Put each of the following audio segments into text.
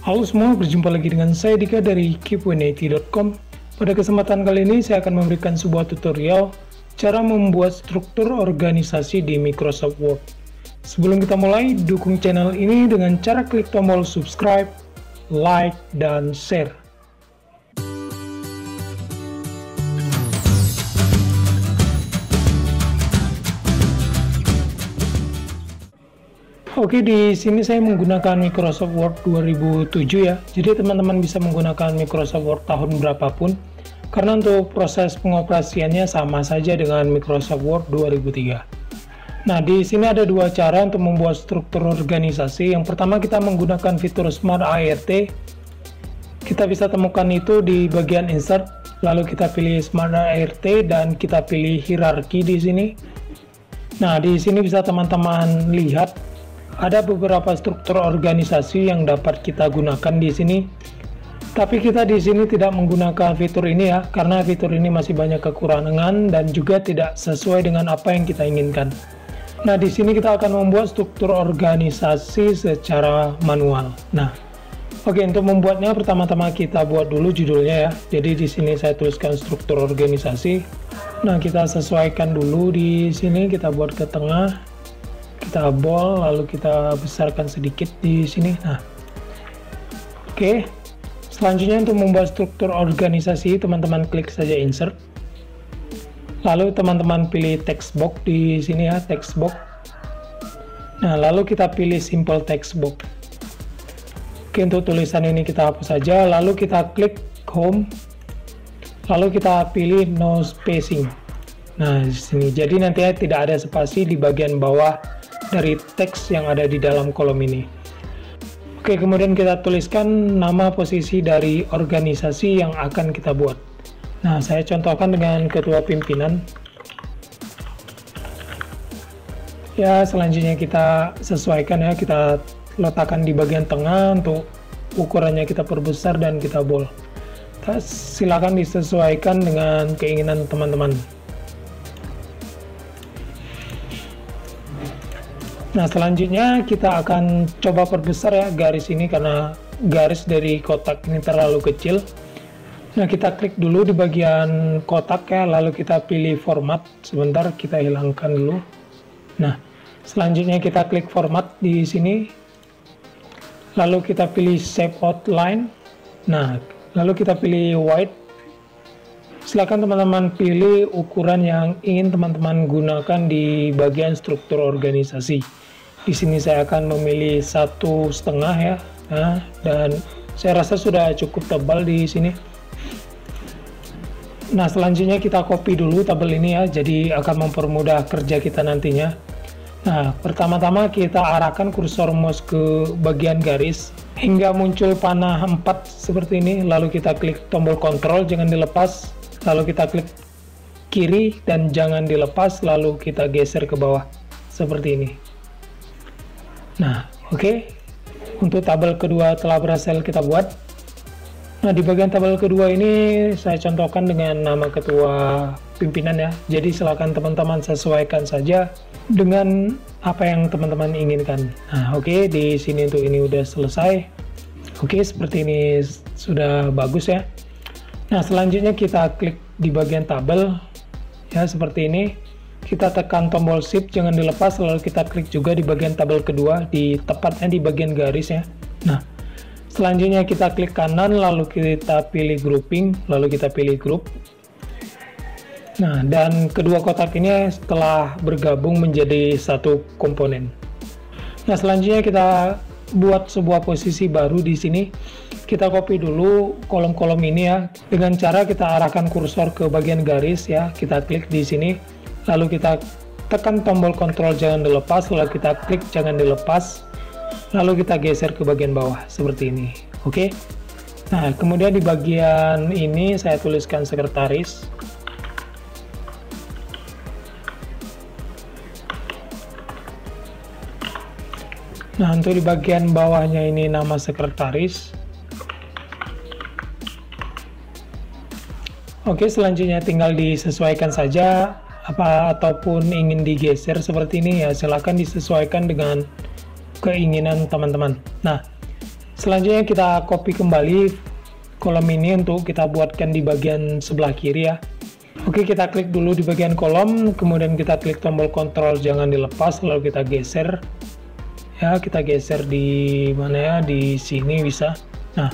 Halo semua, berjumpa lagi dengan saya Dika dari keep180.com. Pada kesempatan kali ini saya akan memberikan sebuah tutorial cara membuat struktur organisasi di Microsoft Word. Sebelum kita mulai, dukung channel ini dengan cara klik tombol subscribe, like, dan share. Oke, di sini saya menggunakan Microsoft Word 2007 ya. Jadi teman-teman bisa menggunakan Microsoft Word tahun berapapun, karena untuk proses pengoperasiannya sama saja dengan Microsoft Word 2003. Nah, di sini ada dua cara untuk membuat struktur organisasi. Yang pertama, kita menggunakan fitur Smart ART. Kita bisa temukan itu di bagian Insert, lalu kita pilih Smart ART dan kita pilih hierarki di sini. Nah, di sini bisa teman-teman lihat ada beberapa struktur organisasi yang dapat kita gunakan di sini. Tapi kita di sini tidak menggunakan fitur ini ya, karena fitur ini masih banyak kekurangan dan juga tidak sesuai dengan apa yang kita inginkan. Nah, di sini kita akan membuat struktur organisasi secara manual. Nah, oke, untuk membuatnya pertama-tama kita buat dulu judulnya ya. Jadi di sini saya tuliskan struktur organisasi. Nah, kita sesuaikan dulu di sini, kita buat ke tengah. Kita bold, lalu kita besarkan sedikit di sini. Nah, oke. Selanjutnya untuk membuat struktur organisasi, teman-teman klik saja Insert. Lalu teman-teman pilih text box di sini ya, text box. Nah, lalu kita pilih simple text box. Oke, untuk tulisan ini kita hapus saja. Lalu kita klik Home. Lalu kita pilih No Spacing. Nah, di sini. Jadi nantinya tidak ada spasi di bagian bawah dari teks yang ada di dalam kolom ini. Oke, kemudian kita tuliskan nama posisi dari organisasi yang akan kita buat. Nah, saya contohkan dengan ketua pimpinan. Ya, selanjutnya kita sesuaikan ya, kita letakkan di bagian tengah, untuk ukurannya kita perbesar dan kita bold. Silakan disesuaikan dengan keinginan teman-teman. Nah, selanjutnya kita akan coba perbesar ya garis ini, karena garis dari kotak ini terlalu kecil. Nah, kita klik dulu di bagian kotak ya, lalu kita pilih format. Sebentar, kita hilangkan dulu. Nah, selanjutnya kita klik format di sini. Lalu kita pilih shape outline. Nah, lalu kita pilih white. Silakan teman-teman pilih ukuran yang ingin teman-teman gunakan di bagian struktur organisasi. Di sini saya akan memilih 1,5 ya. Nah, dan saya rasa sudah cukup tebal di sini. Nah, selanjutnya kita copy dulu tabel ini ya, jadi akan mempermudah kerja kita nantinya. Nah, pertama-tama kita arahkan kursor mouse ke bagian garis hingga muncul panah 4 seperti ini, lalu kita klik tombol Ctrl, jangan dilepas. Lalu kita klik kiri dan jangan dilepas, lalu kita geser ke bawah seperti ini. Nah, oke. Untuk tabel kedua telah berhasil kita buat. Nah, di bagian tabel kedua ini saya contohkan dengan nama ketua pimpinan ya. Jadi silakan teman-teman sesuaikan saja dengan apa yang teman-teman inginkan. Nah, oke, di sini untuk ini udah selesai. Oke, seperti ini sudah bagus ya. Nah, selanjutnya kita klik di bagian tabel ya, seperti ini. Kita tekan tombol shift, jangan dilepas, lalu kita klik juga di bagian tabel kedua, tepatnya di bagian garis ya. Nah, selanjutnya kita klik kanan, lalu kita pilih grouping, lalu kita pilih group. Nah, dan kedua kotak ini setelah bergabung menjadi satu komponen. Nah, selanjutnya kita buat sebuah posisi baru di sini. Kita copy dulu kolom-kolom ini ya, dengan cara kita arahkan kursor ke bagian garis ya. Kita klik di sini, lalu kita tekan tombol Ctrl, jangan dilepas, lalu kita klik jangan dilepas, lalu kita geser ke bagian bawah seperti ini. Oke. Nah, kemudian di bagian ini saya tuliskan sekretaris. Nah, untuk di bagian bawahnya ini nama sekretaris. Oke, selanjutnya tinggal disesuaikan saja ataupun ingin digeser seperti ini ya, silakan disesuaikan dengan keinginan teman-teman. Nah, Selanjutnya kita copy kembali kolom ini untuk kita buatkan di bagian sebelah kiri ya. Oke, kita klik dulu di bagian kolom, kemudian kita klik tombol kontrol jangan dilepas, lalu kita geser. Ya, kita geser di mana ya, di sini bisa. Nah,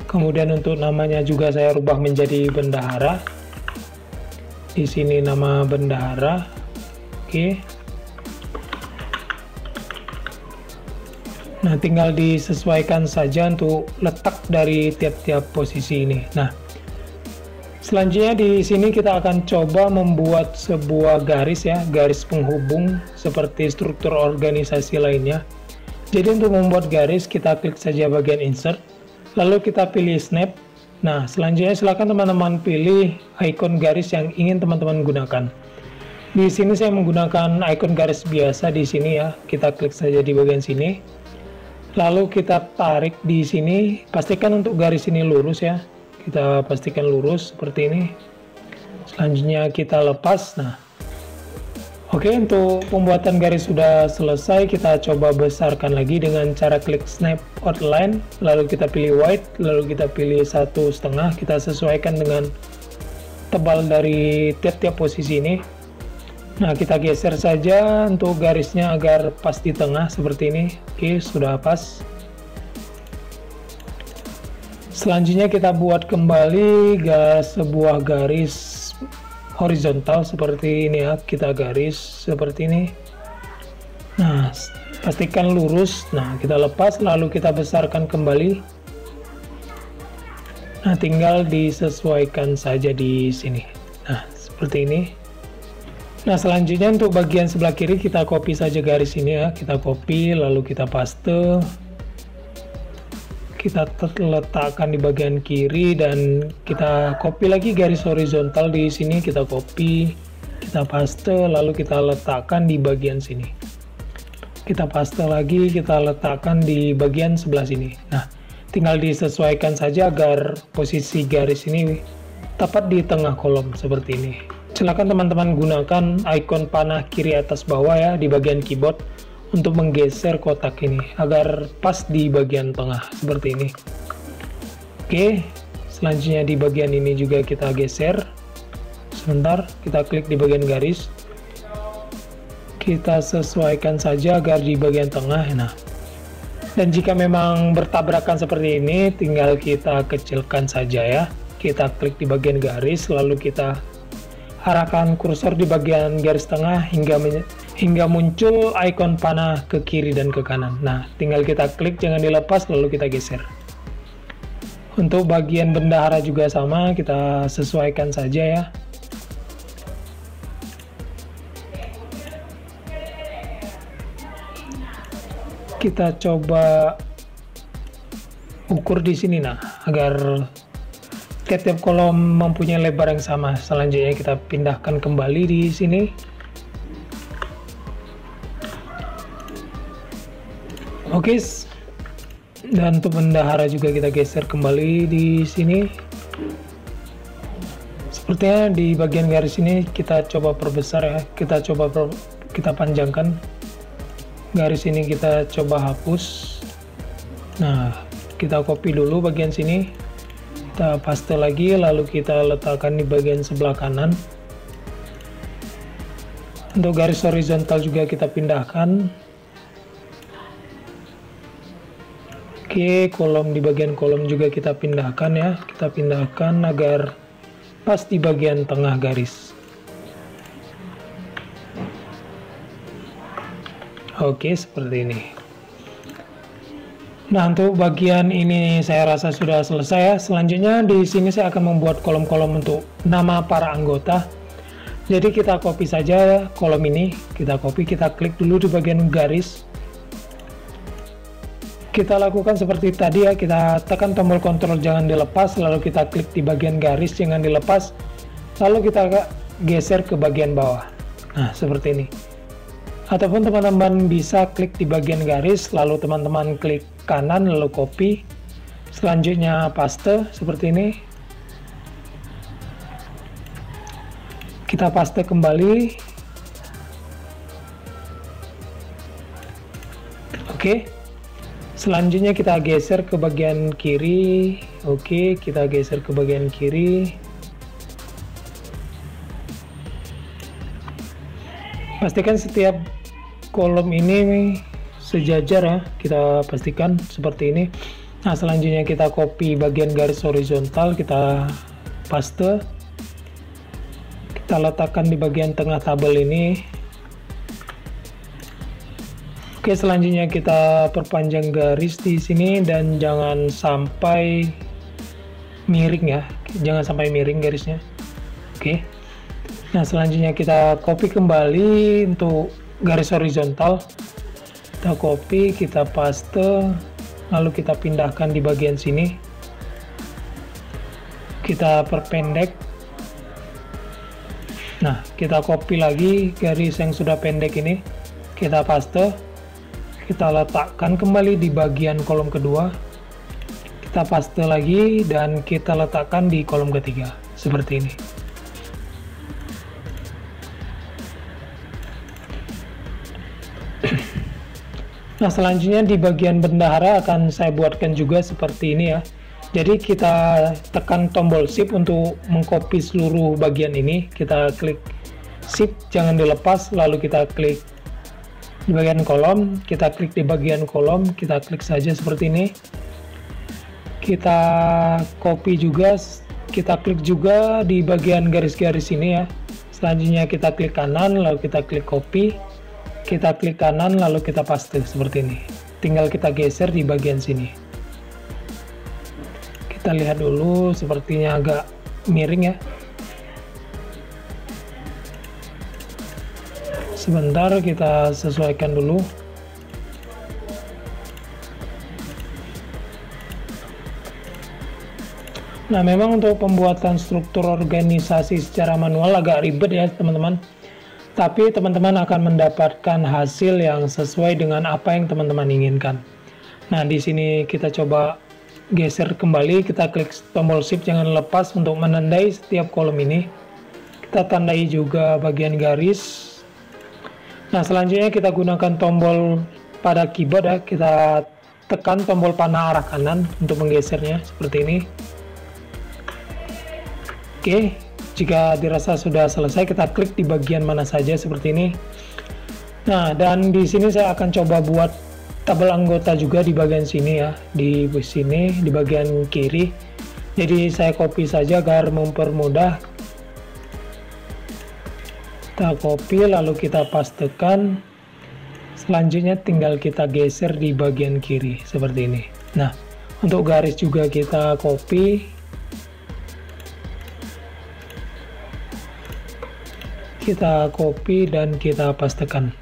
kemudian untuk namanya juga saya rubah menjadi bendahara. Di sini nama bendahara. Oke. Nah, tinggal disesuaikan saja untuk letak dari tiap-tiap posisi ini. Nah, selanjutnya di sini kita akan coba membuat sebuah garis ya, garis penghubung seperti struktur organisasi lainnya. Jadi untuk membuat garis kita klik saja bagian insert, lalu kita pilih snap. Nah, selanjutnya silakan teman-teman pilih ikon garis yang ingin teman-teman gunakan. Di sini saya menggunakan ikon garis biasa di sini ya. Kita klik saja di bagian sini. Lalu kita tarik di sini, pastikan untuk garis ini lurus ya. Kita pastikan lurus seperti ini. Selanjutnya kita lepas. Nah, oke, untuk pembuatan garis sudah selesai. Kita coba besarkan lagi dengan cara klik snap outline, lalu kita pilih white, lalu kita pilih 1,5. Kita sesuaikan dengan tebal dari tiap-tiap posisi ini. Nah, kita geser saja untuk garisnya agar pas di tengah seperti ini. Oke, sudah pas. Selanjutnya kita buat kembali sebuah garis horizontal seperti ini ya. Kita garis seperti ini. Nah, pastikan lurus. Nah, kita lepas lalu kita besarkan kembali. Nah, tinggal disesuaikan saja di sini. Nah, seperti ini. Nah, selanjutnya untuk bagian sebelah kiri kita copy saja garis ini ya. Kita copy lalu kita paste. Kita letakkan di bagian kiri dan kita copy lagi garis horizontal di sini. Kita copy, kita paste lalu kita letakkan di bagian sini. Kita paste lagi, kita letakkan di bagian sebelah sini. Nah, tinggal disesuaikan saja agar posisi garis ini tepat di tengah kolom seperti ini. Silakan teman-teman gunakan ikon panah kiri atas bawah ya di bagian keyboard untuk menggeser kotak ini agar pas di bagian tengah seperti ini. Oke, selanjutnya di bagian ini juga kita geser. Sebentar, kita klik di bagian garis. Kita sesuaikan saja agar di bagian tengah. Nah, dan jika memang bertabrakan seperti ini, tinggal kita kecilkan saja ya. Kita klik di bagian garis, lalu kita arahkan kursor di bagian garis tengah hingga muncul ikon panah ke kiri dan ke kanan. Nah, tinggal kita klik, jangan dilepas, lalu kita geser. Untuk bagian bendahara juga sama, kita sesuaikan saja ya. Kita coba ukur di sini nah, agar tiap kolom mempunyai lebar yang sama. Selanjutnya kita pindahkan kembali di sini. Oke, dan untuk bendahara juga kita geser kembali di sini. Sepertinya di bagian garis ini kita coba perbesar ya. Kita panjangkan. Garis ini kita coba hapus. Nah, kita copy dulu bagian sini. Kita paste lagi, lalu kita letakkan di bagian sebelah kanan. Untuk garis horizontal juga kita pindahkan. Oke, kolom di bagian kolom juga kita pindahkan ya. Kita pindahkan agar pas di bagian tengah garis. Oke, seperti ini. Nah, untuk bagian ini saya rasa sudah selesai ya. Selanjutnya di sini saya akan membuat kolom-kolom untuk nama para anggota. Jadi kita copy saja kolom ini, kita copy, kita klik dulu di bagian garis. Kita lakukan seperti tadi ya, kita tekan tombol kontrol jangan dilepas, lalu kita klik di bagian garis jangan dilepas, lalu kita geser ke bagian bawah. Nah, seperti ini. Ataupun teman-teman bisa klik di bagian garis, lalu teman-teman klik kanan, lalu copy. Selanjutnya paste, seperti ini. Kita paste kembali. Oke. Selanjutnya kita geser ke bagian kiri. Oke, kita geser ke bagian kiri. Pastikan setiap kolom ini sejajar ya, kita pastikan seperti ini. Nah, selanjutnya kita copy bagian garis horizontal, kita paste. Kita letakkan di bagian tengah tabel ini. Oke, selanjutnya kita perpanjang garis di sini dan jangan sampai miring ya. Jangan sampai miring garisnya. Oke. Nah, selanjutnya kita copy kembali untuk garis horizontal. Kita copy, kita paste, lalu kita pindahkan di bagian sini. Kita perpendek. Nah, kita copy lagi garis yang sudah pendek ini. Kita paste. Kita letakkan kembali di bagian kolom kedua, kita paste lagi dan kita letakkan di kolom ketiga seperti ini. Nah, selanjutnya di bagian bendahara akan saya buatkan juga seperti ini ya. Jadi kita tekan tombol shift untuk mengcopy seluruh bagian ini. Kita klik shift, jangan dilepas, lalu kita klik di bagian kolom, kita klik di bagian kolom, kita klik saja seperti ini. Kita copy juga, kita klik juga di bagian garis-garis ini ya. Selanjutnya kita klik kanan, lalu kita klik copy, kita klik kanan, lalu kita paste seperti ini. Tinggal kita geser di bagian sini. Kita lihat dulu, sepertinya agak miring ya. Sebentar, kita sesuaikan dulu. Nah, memang untuk pembuatan struktur organisasi secara manual agak ribet ya teman-teman. Tapi teman-teman akan mendapatkan hasil yang sesuai dengan apa yang teman-teman inginkan. Nah, di sini kita coba geser kembali, kita klik tombol shift, jangan lepas untuk menandai setiap kolom ini. Kita tandai juga bagian garis. Nah, selanjutnya kita gunakan tombol pada keyboard ya, kita tekan tombol panah arah kanan untuk menggesernya seperti ini. Oke, jika dirasa sudah selesai, kita klik di bagian mana saja seperti ini. Nah, dan di sini saya akan coba buat tabel anggota juga di bagian sini ya, di sini di bagian kiri. Jadi saya copy saja agar mempermudah. Kita copy lalu kita pastekan, selanjutnya tinggal kita geser di bagian kiri seperti ini. Nah, untuk garis juga kita copy, dan kita pastekan.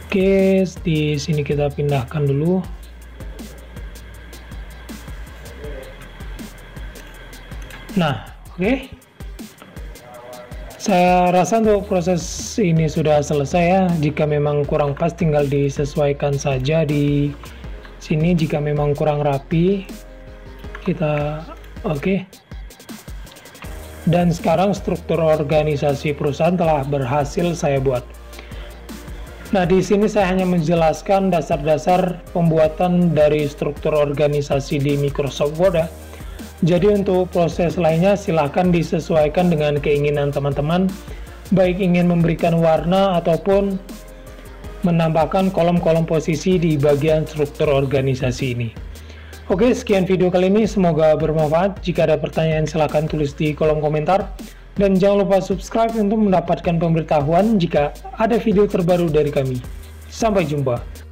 Oke, di sini kita pindahkan dulu. Nah, oke. Saya rasa untuk proses ini sudah selesai ya. Jika memang kurang pas, tinggal disesuaikan saja di sini. Jika memang kurang rapi, kita oke. Dan sekarang struktur organisasi perusahaan telah berhasil saya buat. Nah, di sini saya hanya menjelaskan dasar-dasar pembuatan dari struktur organisasi di Microsoft Word ya. Jadi untuk proses lainnya silahkan disesuaikan dengan keinginan teman-teman, baik ingin memberikan warna ataupun menambahkan kolom-kolom posisi di bagian struktur organisasi ini. Oke, sekian video kali ini, semoga bermanfaat. Jika ada pertanyaan silahkan tulis di kolom komentar. Dan jangan lupa subscribe untuk mendapatkan pemberitahuan jika ada video terbaru dari kami. Sampai jumpa.